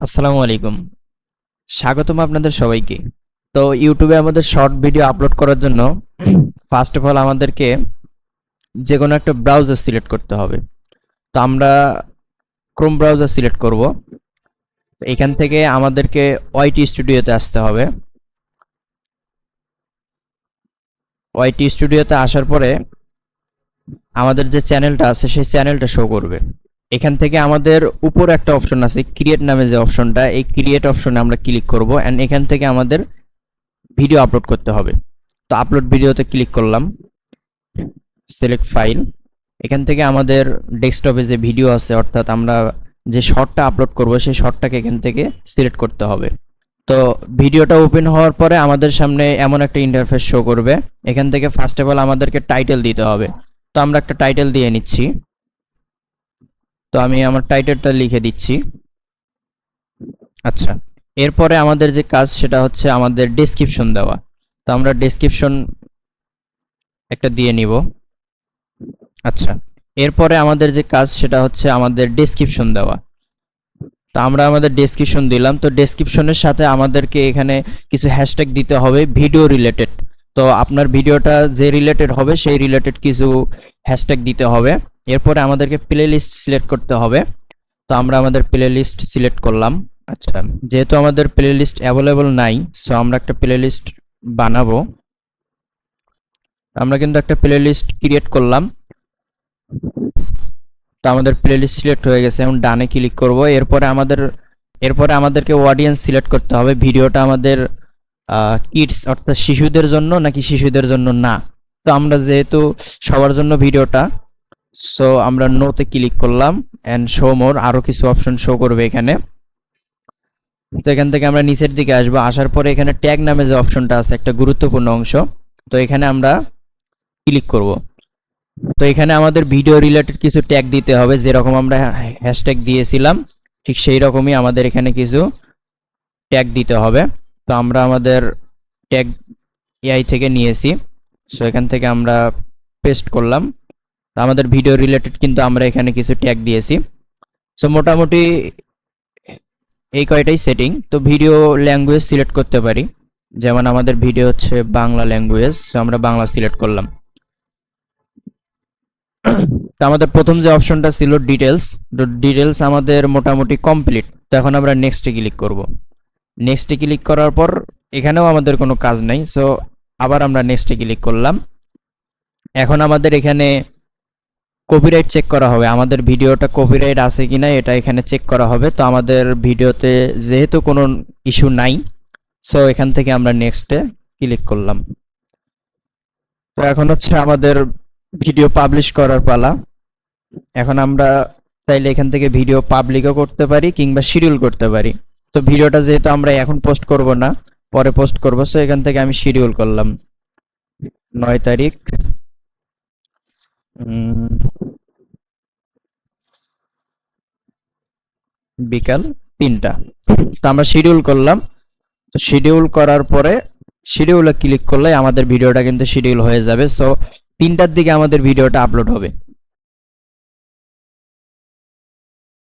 আসসালামু আলাইকুম। স্বাগতম আপনাদের সবাইকে। তো ইউটিউবে আমাদের শর্ট ভিডিও আপলোড করার জন্য ফার্স্ট অফ অল আমাদেরকে যে কোনো একটা ব্রাউজার সিলেক্ট করতে হবে। তো আমরা ক্রোম ব্রাউজার সিলেক্ট করব। এখান থেকে আমাদেরকে ওয়াইটি স্টুডিওতে আসতে হবে। ওয়াইটি স্টুডিওতে আসার পরে আমাদের যে চ্যানেলটা আছে সেই চ্যানেলটা শো করবে। এখান থেকে আমাদের উপর একটা অপশন আছে ক্রিয়েট নামে, যে অপশনটা, এই ক্রিয়েট অপশনে আমরা ক্লিক করব অ্যান্ড এখান থেকে আমাদের ভিডিও আপলোড করতে হবে। তো আপলোড ভিডিওতে ক্লিক করলাম, সিলেক্ট ফাইল। এখান থেকে আমাদের ডেস্কটপে যে ভিডিও আছে, অর্থাৎ আমরা যে শর্টটা আপলোড করব সেই শর্টটাকে এখান থেকে সিলেক্ট করতে হবে। তো ভিডিওটা ওপেন হওয়ার পরে আমাদের সামনে এমন একটা ইন্টারফেস শো করবে। এখান থেকে ফার্স্ট অফ অল আমাদেরকে টাইটেল দিতে হবে। তো আমরা একটা টাইটেল দিয়ে নিচ্ছি। তো আমি আমার টাইটেলটা লিখে দিচ্ছি। আচ্ছা, এরপরে আমাদের যে কাজ সেটা হচ্ছে আমাদের ডেসক্রিপশন দেওয়া। তো আমরা ডেসক্রিপশন একটা দিয়ে নিব। আচ্ছা, এরপরে আমাদের যে কাজ সেটা হচ্ছে আমাদের ডেসক্রিপশন দেওয়া। তো আমরা আমাদের ডেসক্রিপশন দিলাম। তো ডেসক্রিপশনের সাথে আমাদেরকে এখানে কিছু হ্যাশট্যাগ দিতে হবে ভিডিও রিলেটেড। তো আপনার ভিডিওটা যে রিলেটেড হবে সেই রিলেটেড কিছু হ্যাশট্যাগ দিতে হবে। এরপরে আমাদেরকে প্লে লিস্ট সিলেক্ট করতে হবে। তো আমরা আমাদের প্লে লিস্ট সিলেক্ট করলাম। আচ্ছা, যেহেতু আমাদের প্লে লিস্ট অ্যাভেলেবল নাই, সো আমরা একটা প্লে লিস্ট বানাবো। আমরা কিন্তু একটা প্লে লিস্ট ক্রিয়েট করলাম। তো আমাদের প্লেলিস্ট সিলেক্ট হয়ে গেছে। এখন ডানে ক্লিক করব। এরপরে আমাদেরকে অডিয়েন্স সিলেক্ট করতে হবে। ভিডিওটা আমাদের কিডস অর্থাৎ শিশুদের জন্য নাকি শিশুদের জন্য না। তো আমরা যেহেতু সবার জন্য ভিডিওটা, সো আমরা নোতে ক্লিক করলাম অ্যান্ড শো মোর, আরও কিছু অপশন শো করবে এখানে। তো এখান থেকে আমরা নিচের দিকে আসবো। আসার পরে এখানে ট্যাগ নামে যে অপশনটা আছে, একটা গুরুত্বপূর্ণ অংশ, তো এখানে আমরা ক্লিক করব। তো এখানে আমাদের ভিডিও রিলেটেড কিছু ট্যাগ দিতে হবে, যেরকম আমরা হ্যাশট্যাগ দিয়েছিলাম ঠিক সেই রকমই আমাদের এখানে কিছু ট্যাগ দিতে হবে। তো আমরা আমাদের ট্যাগ এআই থেকে নিয়েছি, সো এখান থেকে আমরা পেস্ট করলাম। তো আমাদের ভিডিও রিলেটেড কিন্তু আমরা এখানে কিছু ট্যাগ দিয়েছি। সো মোটামুটি এই কয়টাই সেটিং। তো ভিডিও ল্যাঙ্গুয়েজ সিলেক্ট করতে পারি, যেমন আমাদের ভিডিও হচ্ছে বাংলা ল্যাঙ্গুয়েজ, সো আমরা বাংলা সিলেক্ট করলাম। তো আমাদের প্রথম যে অপশনটা ছিল ডিটেলস, তো ডিটেলস আমাদের মোটামুটি কমপ্লিট। তো এখন আমরা নেক্সটে ক্লিক করব। নেক্সটে ক্লিক করার পর এখানেও আমাদের কোনো কাজ নাই, সো আবার আমরা নেক্সটে ক্লিক করলাম। এখন আমাদের এখানে কপিরাইট চেক করা হবে, আমাদের ভিডিওটা কপিরাইট আছে কিনা এটা এখানে চেক করা হবে। তো আমাদের ভিডিওতে যেহেতু কোনো ইস্যু নাই, সো এখান থেকে আমরা নেক্সটে ক্লিক করলাম। তো এখন হচ্ছে আমাদের ভিডিও পাবলিশ করার পালা। এখন আমরা চাইলে এখান থেকে ভিডিও পাবলিকও করতে পারি কিংবা শিডিউল করতে পারি। তো ভিডিওটা যেহেতু আমরা এখন পোস্ট করব না, পরে পোস্ট করব, সো এখান থেকে আমি শিডিউল করলাম 9 তারিখ বিকাল 3টা। তো আমরা শিডিউল করলাম। তো শিডিউল করার পরে শিডিউলে ক্লিক করলে আমাদের ভিডিওটা কিন্তু শিডিউল হয়ে যাবে। সো 3টার দিকে আমাদের ভিডিওটা আপলোড হবে।